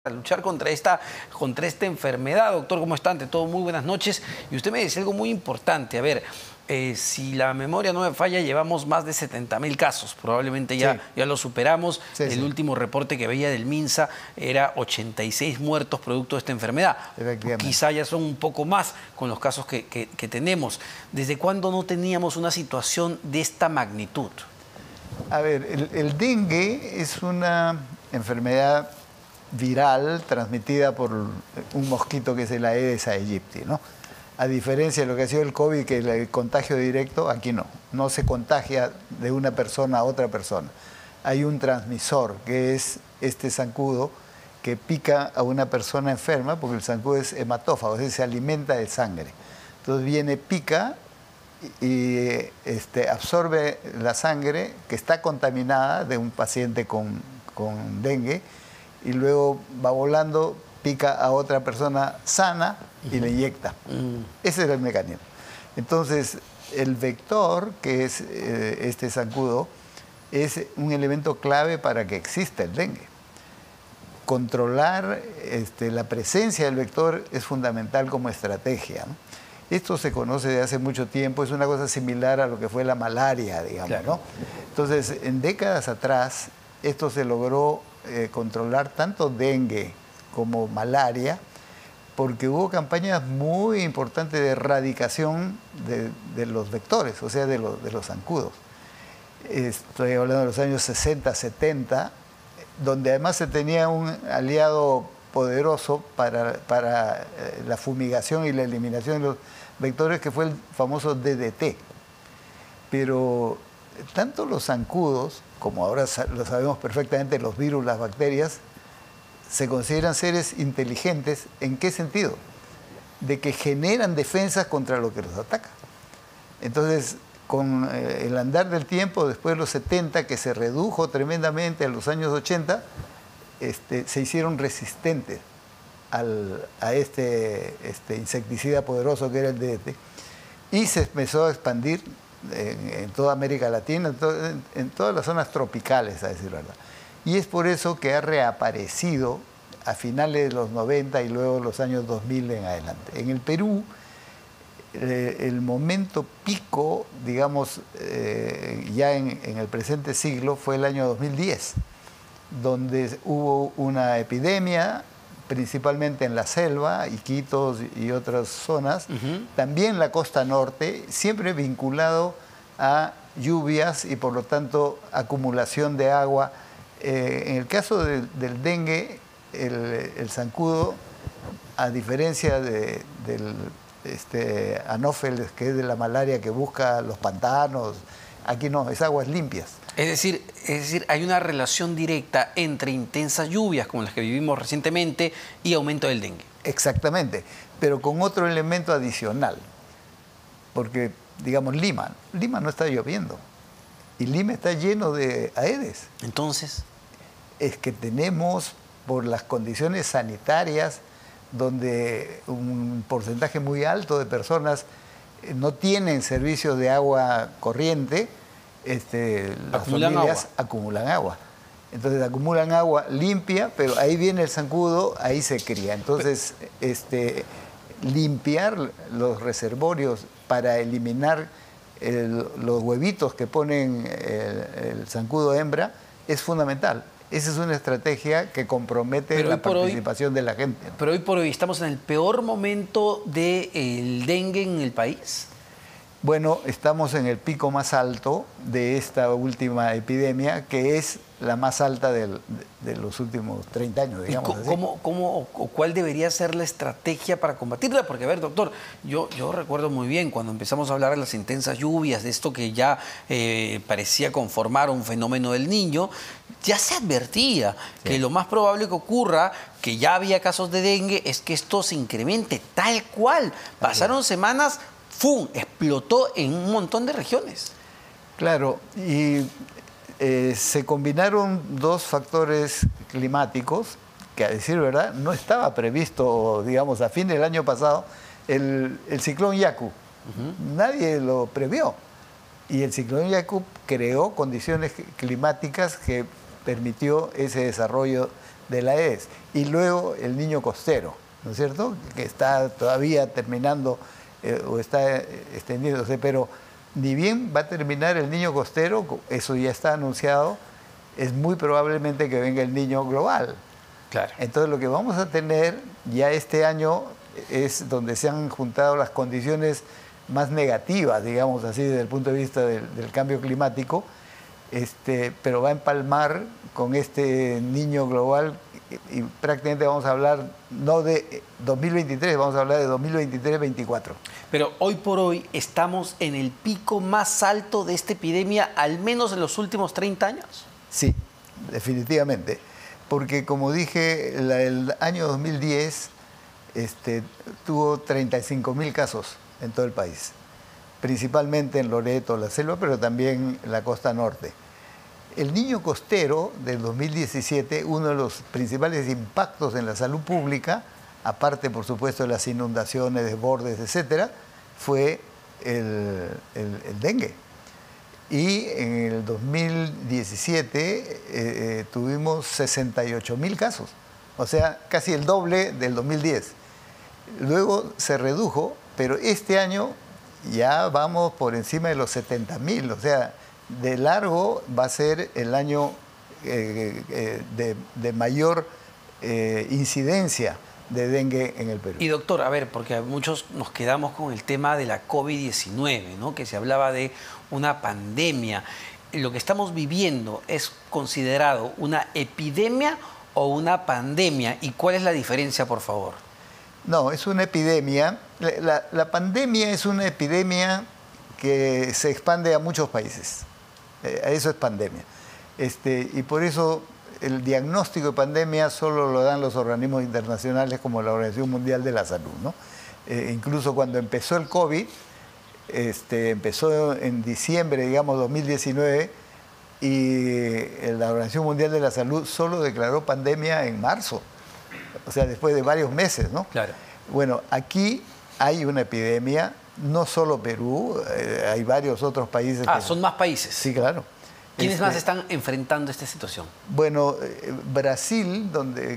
A luchar contra esta enfermedad. Doctor, ¿cómo está? Ante todo, muy buenas noches. Y usted me dice algo muy importante. A ver, si la memoria no me falla, llevamos más de 70.000 casos. Probablemente ya lo superamos. El último reporte que veía del MINSA era 86 muertos producto de esta enfermedad. Quizá ya son un poco más con los casos que tenemos. ¿Desde cuándo no teníamos una situación de esta magnitud? A ver, el dengue es una enfermedad viral transmitida por un mosquito que es el Aedes aegypti, ¿no? A diferencia de lo que ha sido el COVID, que el contagio directo, aquí no se contagia de una persona a otra persona. Hay un transmisor, que es este zancudo, que pica a una persona enferma, porque el zancudo es hematófago, es decir, se alimenta de sangre. Entonces viene, pica y absorbe la sangre que está contaminada de un paciente con dengue, y luego va volando, pica a otra persona sana y le inyecta. Ese es el mecanismo. Entonces, el vector, que es este zancudo, es un elemento clave para que exista el dengue. Controlar la presencia del vector es fundamental como estrategia, ¿no? Esto se conoce desde hace mucho tiempo, es una cosa similar a lo que fue la malaria, digamos, claro, ¿no? Entonces, en décadas atrás, esto se logró controlar tanto dengue como malaria, porque hubo campañas muy importantes de erradicación de los vectores, o sea, de los zancudos. Estoy hablando de los años 60, 70, donde además se tenía un aliado poderoso para la fumigación y la eliminación de los vectores, que fue el famoso DDT. Pero tanto los zancudos, como ahora lo sabemos perfectamente, los virus, las bacterias, se consideran seres inteligentes. ¿En qué sentido? De que generan defensas contra lo que los ataca. Entonces, con el andar del tiempo, después de los 70, que se redujo tremendamente a los años 80, se hicieron resistentes a este insecticida poderoso que era el DDT, y se empezó a expandir en toda América Latina, en todas las zonas tropicales, a decir verdad. Y es por eso que ha reaparecido a finales de los 90 y luego los años 2000 en adelante. En el Perú, el momento pico, digamos, ya en el presente siglo, fue el año 2010, donde hubo una epidemia, principalmente en la selva, Iquitos y otras zonas, también la costa norte, siempre vinculado a lluvias y por lo tanto acumulación de agua. En el caso del dengue, el zancudo, a diferencia del Anófeles, que es de la malaria que busca los pantanos, aquí no, es aguas limpias. Es decir, hay una relación directa entre intensas lluvias, como las que vivimos recientemente, y aumento del dengue. Exactamente, pero con otro elemento adicional. Porque, digamos, Lima no está lloviendo. Y Lima está lleno de Aedes. Entonces, es que tenemos, por las condiciones sanitarias, donde un porcentaje muy alto de personas no tienen servicios de agua corriente, las familias acumulan agua. Entonces acumulan agua limpia, pero ahí viene el zancudo, ahí se cría. Entonces, limpiar los reservorios para eliminar los huevitos que ponen el zancudo hembra es fundamental. Esa es una estrategia que compromete la participación de la gente. Pero hoy por hoy, ¿estamos en el peor momento del dengue en el país? Bueno, estamos en el pico más alto de esta última epidemia, que es la más alta de los últimos 30 años, digamos así. ¿Cuál debería ser la estrategia para combatirla? Porque, a ver, doctor, yo recuerdo muy bien cuando empezamos a hablar de las intensas lluvias, de esto que ya parecía conformar un fenómeno del Niño, ya se advertía que lo más probable que ocurra, que ya había casos de dengue, es que esto se incremente tal cual. Pasaron semanas, ¡fum!, explotó en un montón de regiones. Claro, y se combinaron dos factores climáticos que, a decir verdad, no estaba previsto, digamos, a fin del año pasado, el ciclón Yaku. Nadie lo previó. Y el ciclón Yaku creó condiciones climáticas que permitió ese desarrollo de la Aedes. Y luego el niño costero, ¿no es cierto?, que está todavía terminando o está extendiéndose, pero ni bien va a terminar el niño costero, eso ya está anunciado, es muy probablemente que venga el niño global. Claro. Entonces lo que vamos a tener ya este año es donde se han juntado las condiciones más negativas, digamos así, desde el punto de vista del cambio climático, pero va a empalmar con este niño global y prácticamente vamos a hablar no de 2023, vamos a hablar de 2023-24. Pero hoy por hoy estamos en el pico más alto de esta epidemia, al menos en los últimos 30 años. Sí, definitivamente. Porque como dije, el año 2010 tuvo 35.000 casos en todo el país, principalmente en Loreto, la selva, pero también en la costa norte. El niño costero del 2017, uno de los principales impactos en la salud pública, aparte por supuesto de las inundaciones, desbordes, etcétera, fue el dengue. Y en el 2017 tuvimos 68.000 casos, o sea, casi el doble del 2010. Luego se redujo, pero este año ya vamos por encima de los 70.000, o sea, de largo va a ser el año de mayor incidencia de dengue en el Perú. Y doctor, a ver, porque muchos nos quedamos con el tema de la COVID-19, ¿no?, que se hablaba de una pandemia. ¿Lo que estamos viviendo es considerado una epidemia o una pandemia? ¿Y cuál es la diferencia, por favor? No, es una epidemia. La pandemia es una epidemia que se expande a muchos países. Eso es pandemia. Y por eso el diagnóstico de pandemia solo lo dan los organismos internacionales como la Organización Mundial de la Salud, ¿no? Incluso cuando empezó el COVID, empezó en diciembre, digamos, 2019, y la Organización Mundial de la Salud solo declaró pandemia en marzo, o sea, después de varios meses, ¿no? Claro. Bueno, aquí hay una epidemia, no solo Perú, hay varios otros países. Son más países. Sí, claro. ¿Quiénes más están enfrentando esta situación? Bueno, Brasil,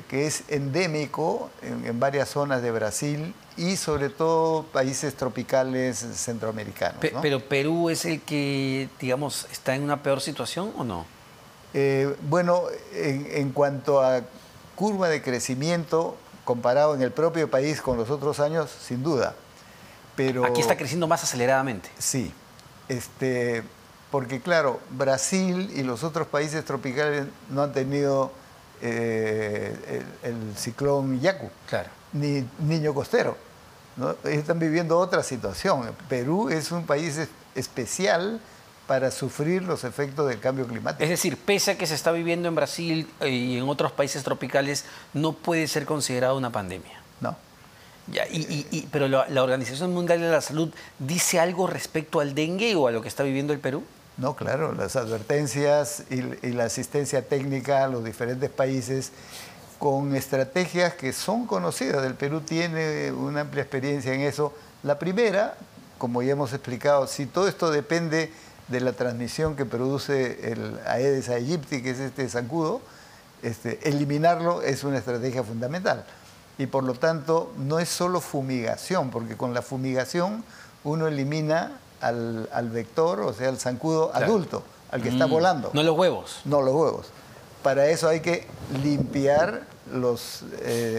que es endémico en varias zonas de Brasil y sobre todo países tropicales centroamericanos, ¿no? ¿Pero Perú es el que, digamos, está en una peor situación o no? Bueno, en cuanto a curva de crecimiento comparado en el propio país con los otros años, sin duda. Pero aquí está creciendo más aceleradamente. Sí. Porque claro, Brasil y los otros países tropicales no han tenido el ciclón Yaku, claro, ni niño costero, ¿no? Ellos están viviendo otra situación. Perú es un país especial para sufrir los efectos del cambio climático. Es decir, pese a que se está viviendo en Brasil y en otros países tropicales, no puede ser considerado una pandemia. No. Ya, pero la Organización Mundial de la Salud dice algo respecto al dengue o a lo que está viviendo el Perú. No, claro, las advertencias y la asistencia técnica a los diferentes países con estrategias que son conocidas. El Perú tiene una amplia experiencia en eso. La primera, como ya hemos explicado, si todo esto depende de la transmisión que produce el Aedes aegypti, que es este zancudo, eliminarlo es una estrategia fundamental. Y por lo tanto, no es solo fumigación, porque con la fumigación uno elimina al vector, o sea, al zancudo adulto, al que está volando. No los huevos. No los huevos. Para eso hay que limpiar los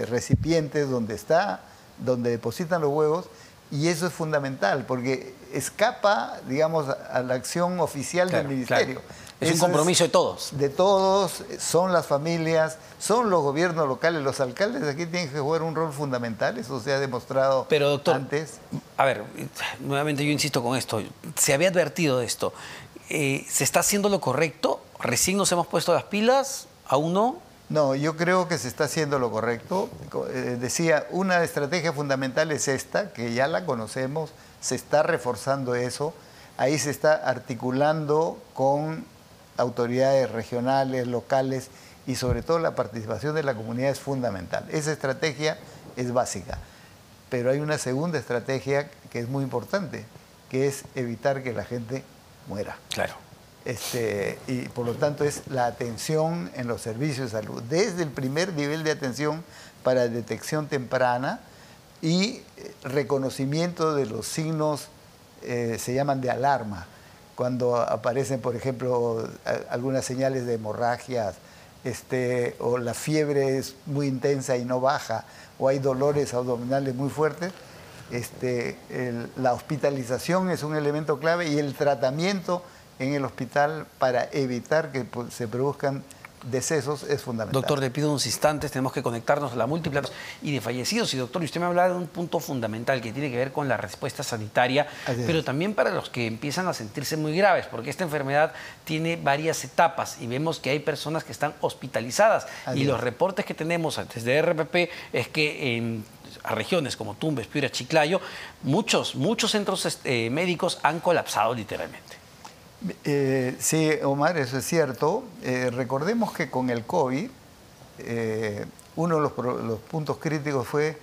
recipientes donde depositan los huevos, y eso es fundamental, porque escapa, digamos, a la acción oficial del ministerio. Claro. Es un compromiso de todos. De todos, son las familias, son los gobiernos locales, los alcaldes aquí tienen que jugar un rol fundamental, eso se ha demostrado. Pero, doctor, antes. A ver, nuevamente yo insisto con esto, se había advertido de esto. ¿Se está haciendo lo correcto? ¿Recién nos hemos puesto las pilas? ¿Aún no? No, yo creo que se está haciendo lo correcto. Decía, una estrategia fundamental es esta, que ya la conocemos, se está reforzando eso, ahí se está articulando con autoridades regionales, locales, y sobre todo la participación de la comunidad es fundamental. Esa estrategia es básica, pero hay una segunda estrategia que es muy importante, que es evitar que la gente muera. Claro. Y por lo tanto es la atención en los servicios de salud, desde el primer nivel de atención para detección temprana y reconocimiento de los signos, se llaman de alarma, cuando aparecen, por ejemplo, algunas señales de hemorragias, o la fiebre es muy intensa y no baja, o hay dolores abdominales muy fuertes. La hospitalización es un elemento clave y el tratamiento en el hospital para evitar que se produzcan decesos es fundamental. Doctor, le pido unos instantes, tenemos que conectarnos a la múltiple y de fallecidos. Y doctor, usted me hablaba de un punto fundamental que tiene que ver con la respuesta sanitaria, pero también para los que empiezan a sentirse muy graves, porque esta enfermedad tiene varias etapas y vemos que hay personas que están hospitalizadas. Y los reportes que tenemos desde RPP es que en regiones como Tumbes, Piura, Chiclayo, muchos centros médicos han colapsado literalmente. Sí, Omar, eso es cierto. Recordemos que con el COVID, uno de los puntos críticos fue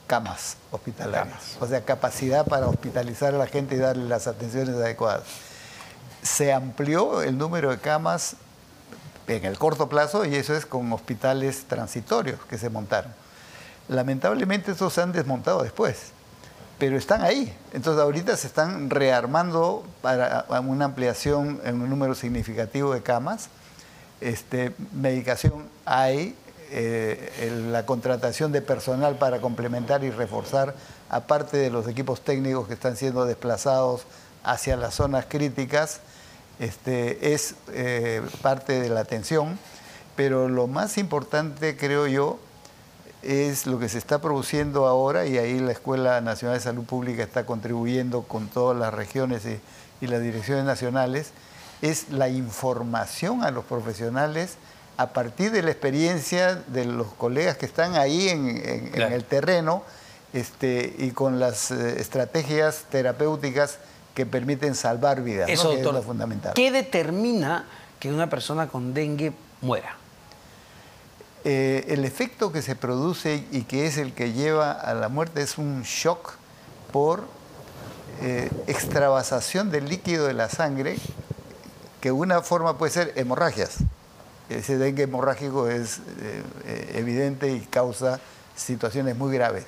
camas hospitalarias, o sea, capacidad para hospitalizar a la gente y darle las atenciones adecuadas. Se amplió el número de camas en el corto plazo y eso es con hospitales transitorios que se montaron. Lamentablemente estos se han desmontado después, pero están ahí. Entonces ahorita se están rearmando para una ampliación en un número significativo de camas. Medicación hay, la contratación de personal para complementar y reforzar, aparte de los equipos técnicos que están siendo desplazados hacia las zonas críticas, es parte de la atención. Pero lo más importante, creo yo, es lo que se está produciendo ahora, y ahí la Escuela Nacional de Salud Pública está contribuyendo con todas las regiones y las direcciones nacionales, es la información a los profesionales a partir de la experiencia de los colegas que están ahí en el terreno, y con las estrategias terapéuticas que permiten salvar vidas. Eso, ¿no? doctor, que es lo fundamental. ¿Qué determina que una persona con dengue muera? El efecto que se produce y que es el que lleva a la muerte es un shock por extravasación del líquido de la sangre, que una forma puede ser hemorragias. Ese dengue hemorrágico es evidente y causa situaciones muy graves,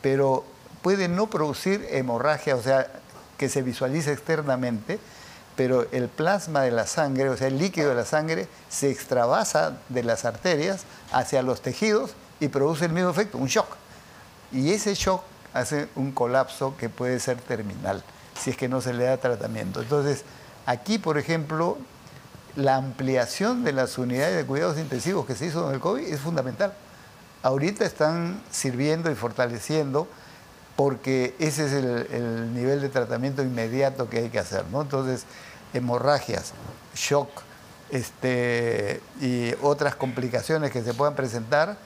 pero puede no producir hemorragia, o sea, que se visualice externamente, pero el plasma de la sangre, o sea, el líquido de la sangre, se extravasa de las arterias hacia los tejidos y produce el mismo efecto, un shock. Y ese shock hace un colapso que puede ser terminal, si es que no se le da tratamiento. Entonces, aquí, por ejemplo, la ampliación de las unidades de cuidados intensivos que se hizo con el COVID es fundamental. Ahorita están sirviendo y fortaleciendo, porque ese es el nivel de tratamiento inmediato que hay que hacer, ¿no? Entonces, hemorragias, shock, y otras complicaciones que se puedan presentar,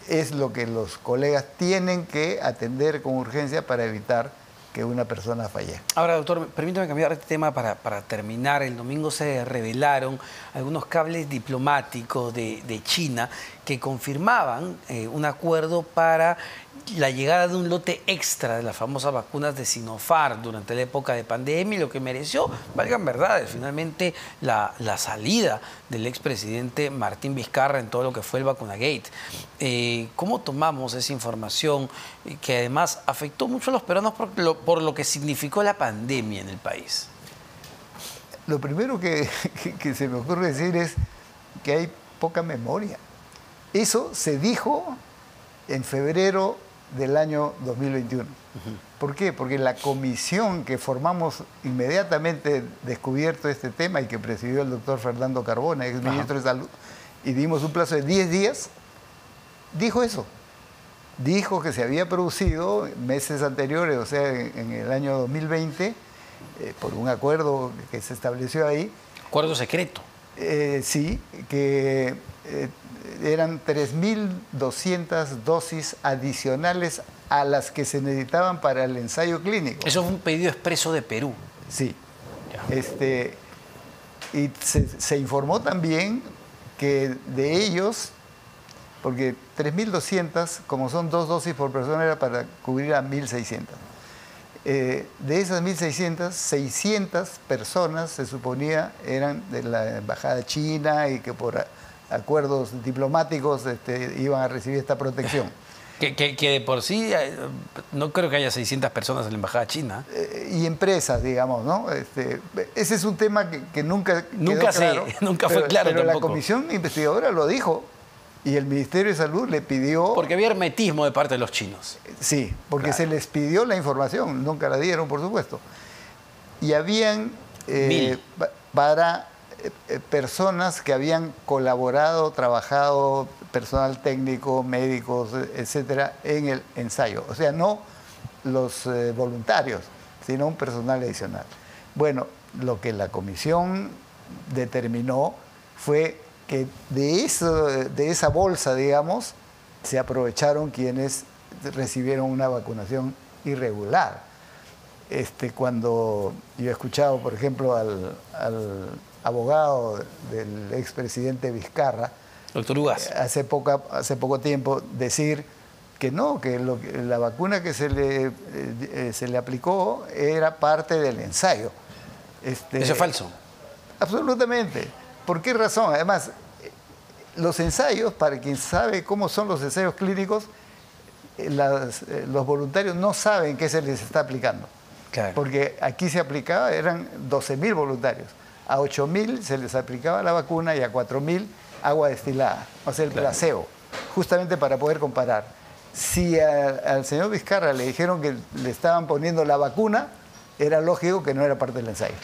es lo que los colegas tienen que atender con urgencia para evitar que una persona fallezca. Ahora, doctor, permítame cambiar de tema para terminar. El domingo se revelaron algunos cables diplomáticos de China que confirmaban un acuerdo para la llegada de un lote extra de las famosas vacunas de Sinopharm durante la época de pandemia, y lo que mereció, valgan verdades, finalmente la salida del expresidente Martín Vizcarra en todo lo que fue el Vacunagate. ¿Cómo tomamos esa información que además afectó mucho a los peruanos por lo que significó la pandemia en el país? Lo primero que se me ocurre decir es que hay poca memoria. Eso se dijo en febrero del año 2021. ¿Por qué? Porque la comisión que formamos inmediatamente descubierto este tema y que presidió el doctor Fernando Carbona, ex ministro de Salud, y dimos un plazo de 10 días, dijo eso. Dijo que se había producido meses anteriores, o sea, en el año 2020, por un acuerdo que se estableció ahí. ¿Acuerdo secreto? Sí, que eran 3.200 dosis adicionales a las que se necesitaban para el ensayo clínico. Eso fue un pedido expreso de Perú. Sí. Y se informó también que de ellos, porque 3.200, como son 2 dosis por persona, era para cubrir a 1.600. De esas 1.600, 600 personas se suponía eran de la embajada china y que por acuerdos diplomáticos iban a recibir esta protección. Que de por sí no creo que haya 600 personas en la embajada china. Y empresas, digamos, ¿no? Ese es un tema que nunca quedó claro. Nunca fue claro pero tampoco. La comisión investigadora lo dijo y el Ministerio de Salud le pidió... Porque había hermetismo de parte de los chinos. Sí, porque claro. se les pidió la información, nunca la dieron, por supuesto. Y habían para personas que habían colaborado, trabajado, personal técnico, médicos, etcétera, en el ensayo. O sea, no los voluntarios, sino un personal adicional. Bueno, lo que la comisión determinó fue que de esa bolsa, digamos, se aprovecharon quienes recibieron una vacunación irregular. Cuando yo he escuchado, por ejemplo, al abogado del expresidente Vizcarra, doctor Ugas, hace poco tiempo decir que no, que la vacuna que se le aplicó era parte del ensayo. Eso es falso. Absolutamente. ¿Por qué razón? Además, los ensayos, para quien sabe cómo son los ensayos clínicos, los voluntarios no saben qué se les está aplicando. Claro. Porque aquí se aplicaba, eran 12.000 voluntarios. A 8.000 se les aplicaba la vacuna y a 4.000 agua destilada, o sea, el placebo, justamente para poder comparar. Si al señor Vizcarra le dijeron que le estaban poniendo la vacuna, era lógico que no era parte del ensayo.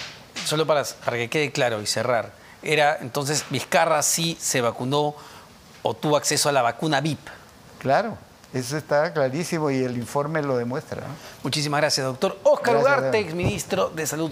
Solo para que quede claro y cerrar, entonces Vizcarra sí se vacunó o tuvo acceso a la vacuna VIP. Claro, eso está clarísimo y el informe lo demuestra, ¿no? Muchísimas gracias, doctor Óscar Ugarte, exministro de Salud.